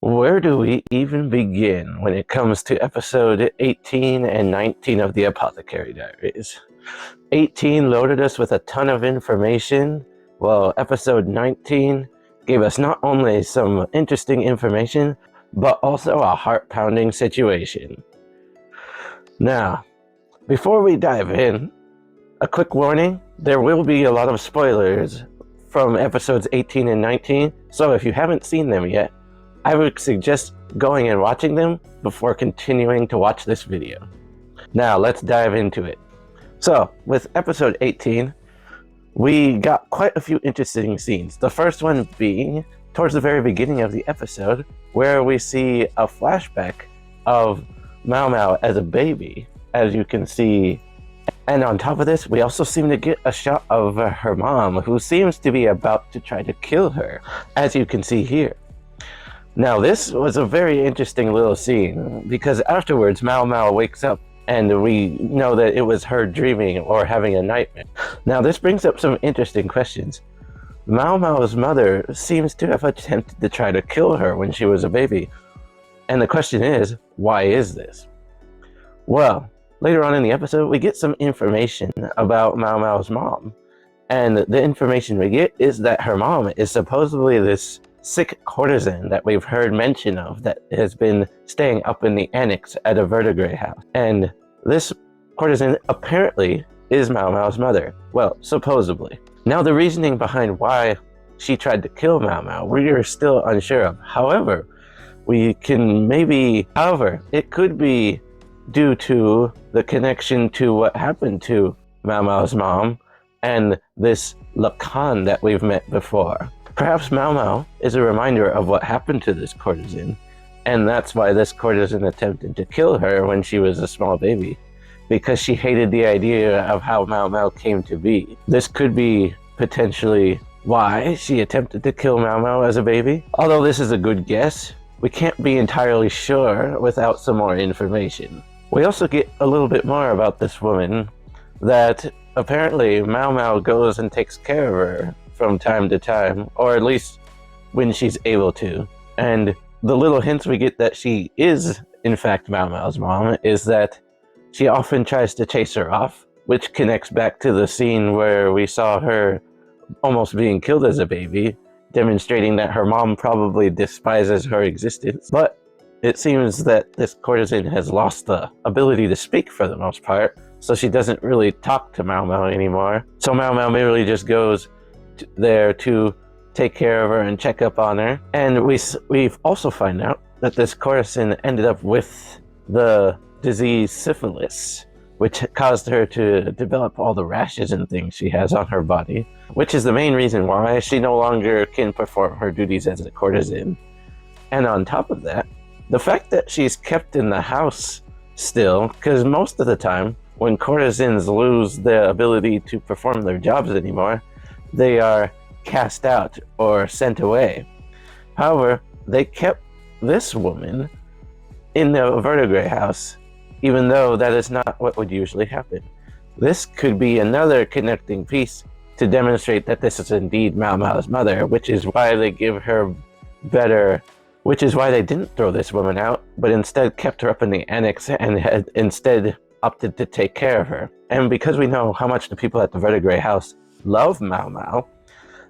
Where do we even begin when it comes to episode 18 and 19 of the Apothecary Diaries? 18 loaded us with a ton of information, while episode 19 gave us not only some interesting information, but also a heart-pounding situation. Now, before we dive in, a quick warning, there will be a lot of spoilers from episodes 18 and 19, so if you haven't seen them yet, I would suggest going and watching them before continuing to watch this video. Now, let's dive into it. So, with episode 18, we got quite a few interesting scenes. The first one being towards the very beginning of the episode, where we see a flashback of Maomao as a baby, as you can see. And on top of this, we also seem to get a shot of her mom, who seems to be about to try to kill her, as you can see here. Now, this was a very interesting little scene, because afterwards Maomao wakes up and we know that it was her dreaming or having a nightmare. Now, this brings up some interesting questions. Maomao's mother seems to have attempted to try to kill her when she was a baby. And the question is, why is this? Well, later on in the episode, we get some information about Maomao's mom. And the information we get is that her mom is supposedly this sick courtesan that we've heard mention of that has been staying up in the annex at a verdigris house. And this courtesan apparently is Maomao's mother. Well, supposedly. Now, the reasoning behind why she tried to kill Maomao, we are still unsure of. However, it could be due to the connection to what happened to Maomao's mom and this Lakan that we've met before. Perhaps Maomao is a reminder of what happened to this courtesan, and that's why this courtesan attempted to kill her when she was a small baby, because she hated the idea of how Maomao came to be. This could be potentially why she attempted to kill Maomao as a baby. Although this is a good guess, we can't be entirely sure without some more information. We also get a little bit more about this woman, that apparently Maomao goes and takes care of her from time to time, or at least when she's able to. And the little hints we get that she is, in fact, Maomao's mom is that she often tries to chase her off, which connects back to the scene where we saw her almost being killed as a baby, demonstrating that her mom probably despises her existence. But it seems that this courtesan has lost the ability to speak for the most part, so she doesn't really talk to Maomao anymore. So Maomao merely just goes there to take care of her and check up on her. And we've also found out that this courtesan ended up with the disease syphilis, which caused her to develop all the rashes and things she has on her body, which is the main reason why she no longer can perform her duties as a courtesan. And on top of that, the fact that she's kept in the house still, because most of the time when courtesans lose the ability to perform their jobs anymore, they are cast out or sent away. However, they kept this woman in the verdigris house, even though that is not what would usually happen. This could be another connecting piece to demonstrate that this is indeed Maomao's mother, which is why they didn't throw this woman out, but instead kept her up in the annex and had instead opted to take care of her. And because we know how much the people at the verdigris house love Maomao,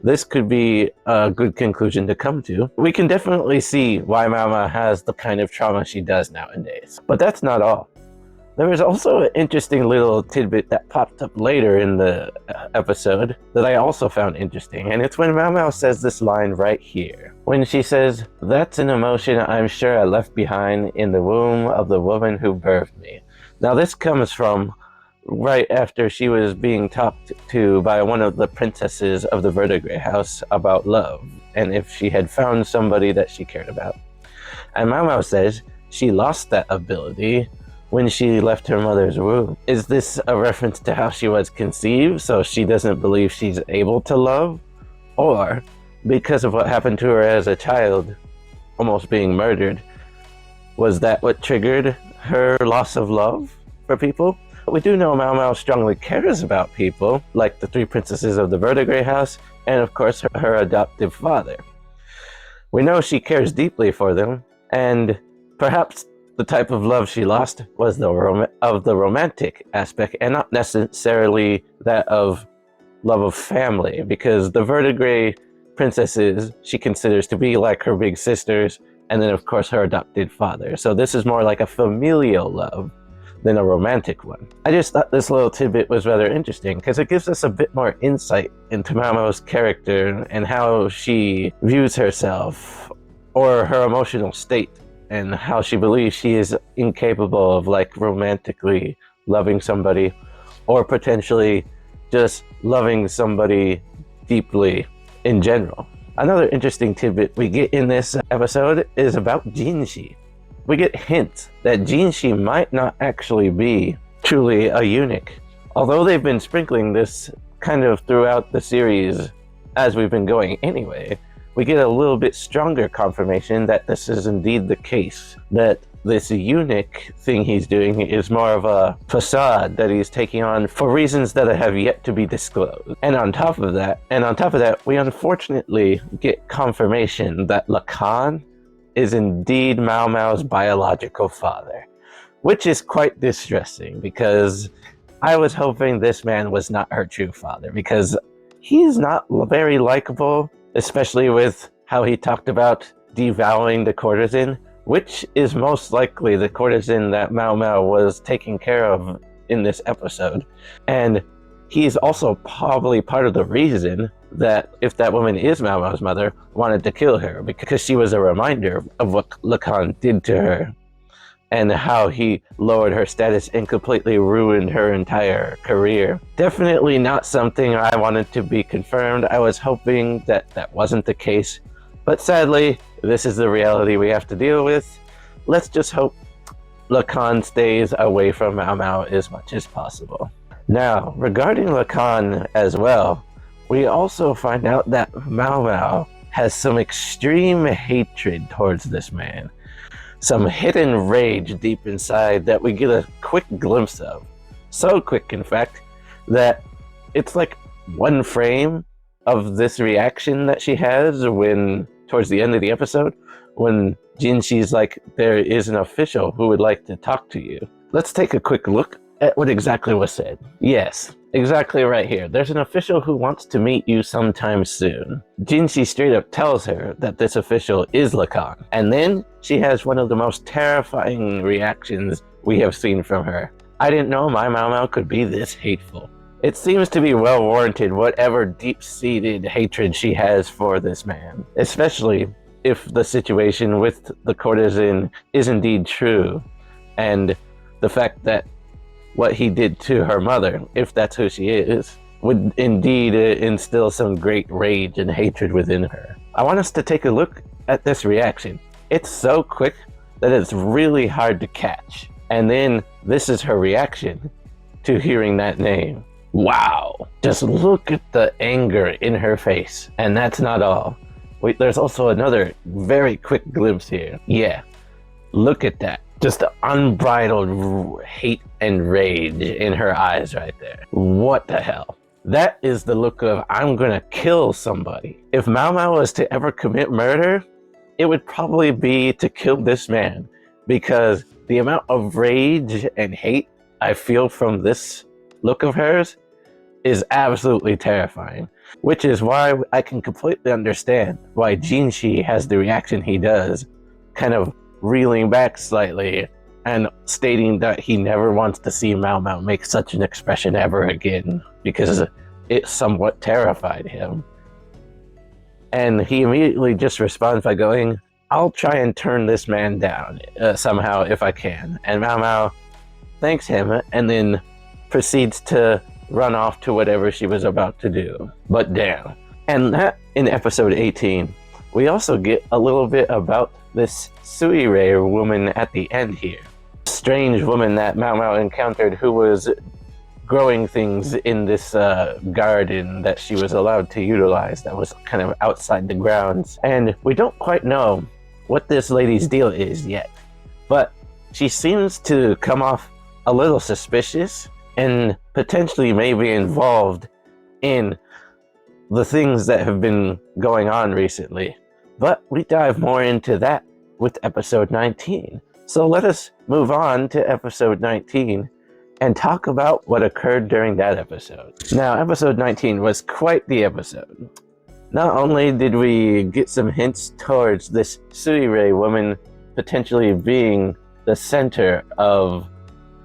this could be a good conclusion to come to. We can definitely see why Maomao has the kind of trauma she does nowadays. But that's not all. There was also an interesting little tidbit that popped up later in the episode that I also found interesting, and it's when Maomao says this line right here. When she says, "That's an emotion I'm sure I left behind in the womb of the woman who birthed me." Now, this comes from right after she was being talked to by one of the princesses of the verdigris house about love, and if she had found somebody that she cared about. And Maomao says she lost that ability when she left her mother's womb. Is this a reference to how she was conceived, so she doesn't believe she's able to love? Or because of what happened to her as a child, almost being murdered, was that what triggered her loss of love for people? We do know Maomao strongly cares about people, like the three princesses of the verdigris house, and of course her adoptive father. We know she cares deeply for them, and perhaps the type of love she lost was the romantic aspect, and not necessarily that of love of family, because the verdigris princesses she considers to be like her big sisters, and then of course her adopted father. So this is more like a familial love than a romantic one. I just thought this little tidbit was rather interesting because it gives us a bit more insight into Maomao's character and how she views herself or her emotional state, and how she believes she is incapable of like romantically loving somebody, or potentially just loving somebody deeply in general. Another interesting tidbit we get in this episode is about Jinshi. We get hints that Jinshi might not actually be truly a eunuch. Although they've been sprinkling this kind of throughout the series as we've been going anyway, we get a little bit stronger confirmation that this is indeed the case, that this eunuch thing he's doing is more of a facade that he's taking on for reasons that have yet to be disclosed. And on top of that, we unfortunately get confirmation that Lakan is indeed Maomao's biological father, which is quite distressing because I was hoping this man was not her true father, because he's not very likable, especially with how he talked about devouring the courtesan, which is most likely the courtesan that Maomao was taking care of in this episode. And he's also probably part of the reason that, if that woman is Maomao's mother, wanted to kill her, because she was a reminder of what Lakan did to her and how he lowered her status and completely ruined her entire career. Definitely not something I wanted to be confirmed. I was hoping that that wasn't the case, but sadly, this is the reality we have to deal with. Let's just hope Lakan stays away from Maomao as much as possible. Now, regarding Lakan as well, we also find out that Maomao has some extreme hatred towards this man. Some hidden rage deep inside that we get a quick glimpse of. So quick, in fact, that it's like one frame of this reaction that she has when, towards the end of the episode, when Jinshi's like, there is an official who would like to talk to you. Let's take a quick look at what exactly was said. Yes, exactly right here. There's an official who wants to meet you sometime soon. Jinshi straight up tells her that this official is Lakan. And then she has one of the most terrifying reactions we have seen from her. I didn't know my Maomao could be this hateful. It seems to be well warranted, whatever deep-seated hatred she has for this man. Especially if the situation with the courtesan is indeed true, and the fact that what he did to her mother, if that's who she is, would indeed instill some great rage and hatred within her. I want us to take a look at this reaction. It's so quick that it's really hard to catch. And then this is her reaction to hearing that name. Wow! Just look at the anger in her face. And that's not all. Wait, there's also another very quick glimpse here. Yeah, look at that. Just unbridled hate and rage in her eyes right there. What the hell? That is the look of, I'm gonna kill somebody. If Maomao was to ever commit murder, it would probably be to kill this man, because the amount of rage and hate I feel from this look of hers is absolutely terrifying. Which is why I can completely understand why Jinshi has the reaction he does, kind of reeling back slightly and stating that he never wants to see Maomao make such an expression ever again, because it somewhat terrified him. And he immediately just responds by going, I'll try and turn this man down somehow if I can. And Maomao thanks him and then proceeds to run off to whatever she was about to do. But damn. And that, in episode 18, we also get a little bit about this suirei woman at the end here. Strange woman that Maomao encountered who was growing things in this garden that she was allowed to utilize that was kind of outside the grounds. And we don't quite know what this lady's deal is yet, but she seems to come off a little suspicious and potentially may be involved in the things that have been going on recently. But we dive more into that with episode 19. So let us move on to episode 19 and talk about what occurred during that episode. Now, episode 19 was quite the episode. Not only did we get some hints towards this suirei woman potentially being the center of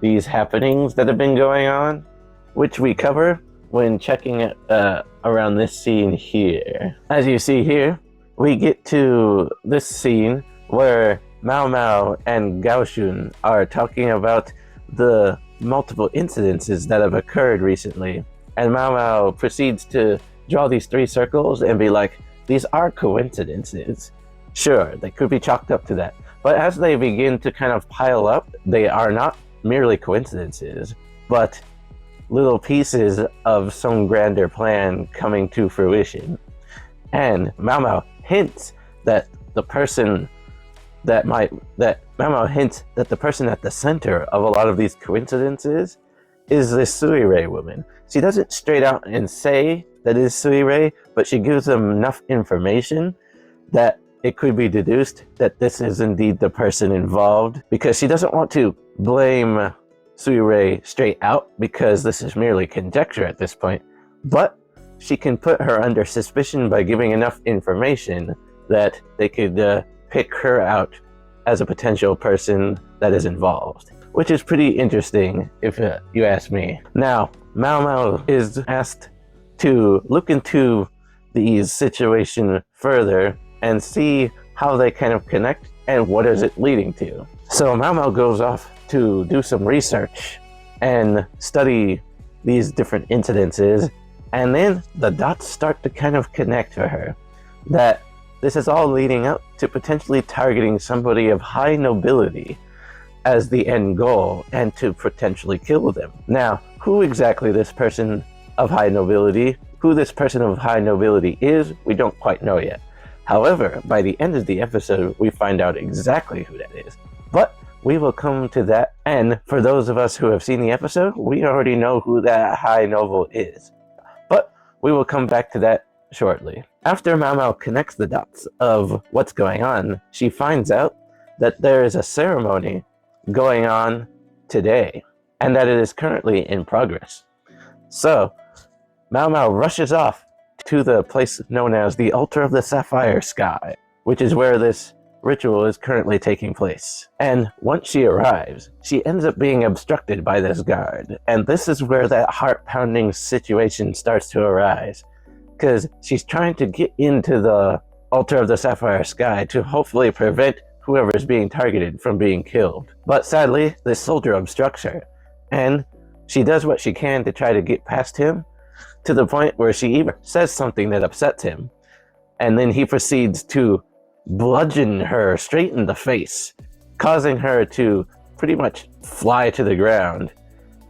these happenings that have been going on, which we cover when checking around this scene here. As you see here, we get to this scene where Maomao and Gaoshun are talking about the multiple incidences that have occurred recently, and Maomao proceeds to draw these 3 circles and be like, these are coincidences. Sure, they could be chalked up to that, but as they begin to kind of pile up, they are not merely coincidences, but little pieces of some grander plan coming to fruition. And Maomao hints that the person Maomao hints that the person at the center of a lot of these coincidences is this suirei woman. She doesn't straight out and say that it is suirei, but she gives them enough information that it could be deduced that this is indeed the person involved, because she doesn't want to blame suirei straight out because this is merely conjecture at this point, but she can put her under suspicion by giving enough information that they could pick her out as a potential person that is involved, which is pretty interesting if you ask me. Now, Maomao is asked to look into these situations further and see how they kind of connect and what is it leading to. So Maomao goes off to do some research and study these different incidences, and then the dots start to kind of connect for her that this is all leading up to potentially targeting somebody of high nobility as the end goal and to potentially kill them. Now, who exactly this person of high nobility, is, we don't quite know yet. However, by the end of the episode, we find out exactly who that is. But we will come to that, and for those of us who have seen the episode, we already know who that high noble is. But we will come back to that shortly. After Maomao connects the dots of what's going on, she finds out that there is a ceremony going on today, and that it is currently in progress. So, Maomao rushes off to the place known as the Altar of the Sapphire Sky, which is where this ritual is currently taking place. And once she arrives, she ends up being obstructed by this guard, and this is where that heart-pounding situation starts to arise, because she's trying to get into the Altar of the Sapphire Sky to hopefully prevent whoever is being targeted from being killed. But sadly, this soldier obstructs her, and she does what she can to try to get past him, to the point where she even says something that upsets him, and then he proceeds to bludgeon her straight in the face, causing her to pretty much fly to the ground,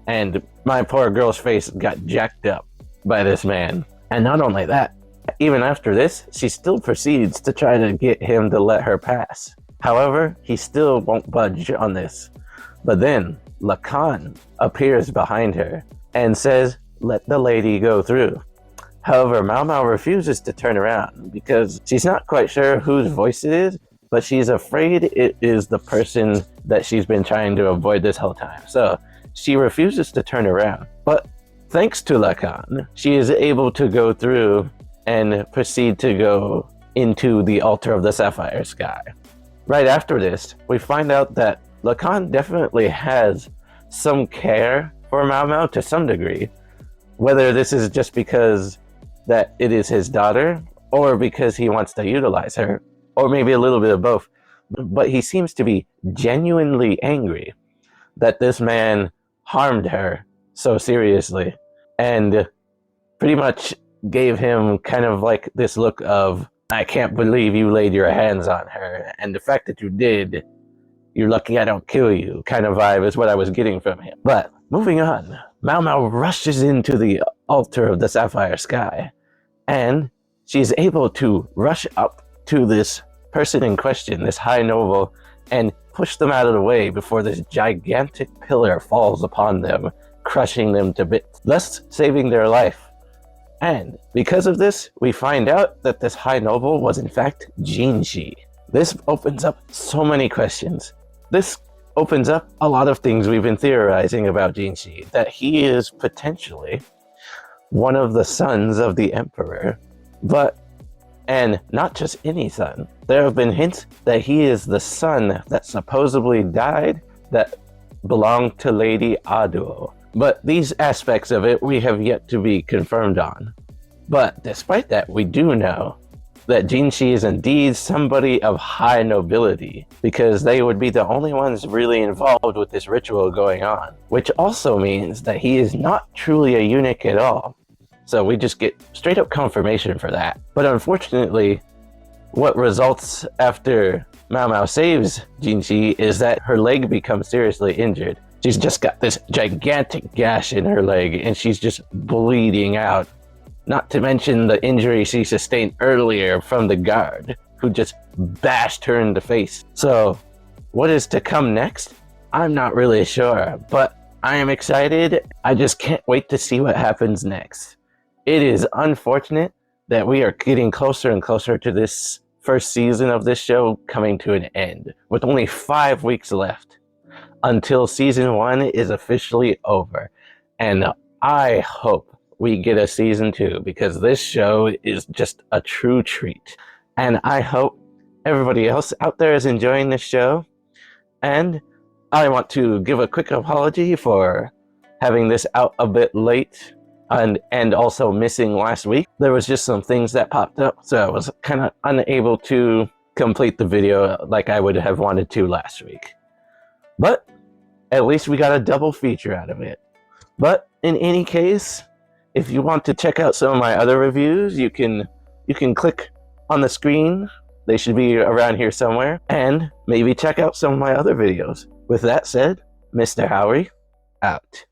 and my poor girl's face got jacked up by this man. And not only that, even after this, she still proceeds to try to get him to let her pass. However, he still won't budge on this. But then, Lakan appears behind her and says, "Let the lady go through." However, Maomao refuses to turn around because she's not quite sure whose voice it is, but she's afraid it is the person that she's been trying to avoid this whole time. So she refuses to turn around. But thanks to Lakan, she is able to go through and proceed to go into the Altar of the Sapphire Sky. Right after this, we find out that Lakan definitely has some care for Maomao to some degree, whether this is just because that it is his daughter, or because he wants to utilize her, or maybe a little bit of both. But he seems to be genuinely angry that this man harmed her so seriously, and pretty much gave him kind of like this look of, "I can't believe you laid your hands on her, and the fact that you did, you're lucky I don't kill you," kind of vibe is what I was getting from him. But moving on, Maomao rushes into the Altar of the Sapphire Sky, and she's able to rush up to this person in question, this high noble, and push them out of the way before this gigantic pillar falls upon them, crushing them to bits, thus saving their life. And because of this, we find out that this high noble was in fact Jinshi. This opens up so many questions. This opens up a lot of things we've been theorizing about Jinshi, that he is potentially one of the sons of the emperor, and not just any son. There have been hints that he is the son that supposedly died that belonged to Lady Ado. But these aspects of it we have yet to be confirmed on. But despite that, we do know that Jinshi is indeed somebody of high nobility, because they would be the only ones really involved with this ritual going on, which also means that he is not truly a eunuch at all. So we just get straight up confirmation for that. But unfortunately, what results after Maomao saves Jinshi is that her leg becomes seriously injured. She's just got this gigantic gash in her leg and she's just bleeding out. Not to mention the injury she sustained earlier from the guard, who just bashed her in the face. So, what is to come next? I'm not really sure, but I am excited. I just can't wait to see what happens next. It is unfortunate that we are getting closer and closer to this first season of this show coming to an end, with only 5 weeks left until season 1 is officially over. And I hope we get a season 2, because this show is just a true treat. And I hope everybody else out there is enjoying this show. And I want to give a quick apology for having this out a bit late and also missing last week. There was just some things that popped up, so I was kind of unable to complete the video like I would have wanted to last week. But at least we got a double feature out of it. But in any case, if you want to check out some of my other reviews, you can click on the screen. They should be around here somewhere. And maybe check out some of my other videos. With that said, Mr. Howie, out.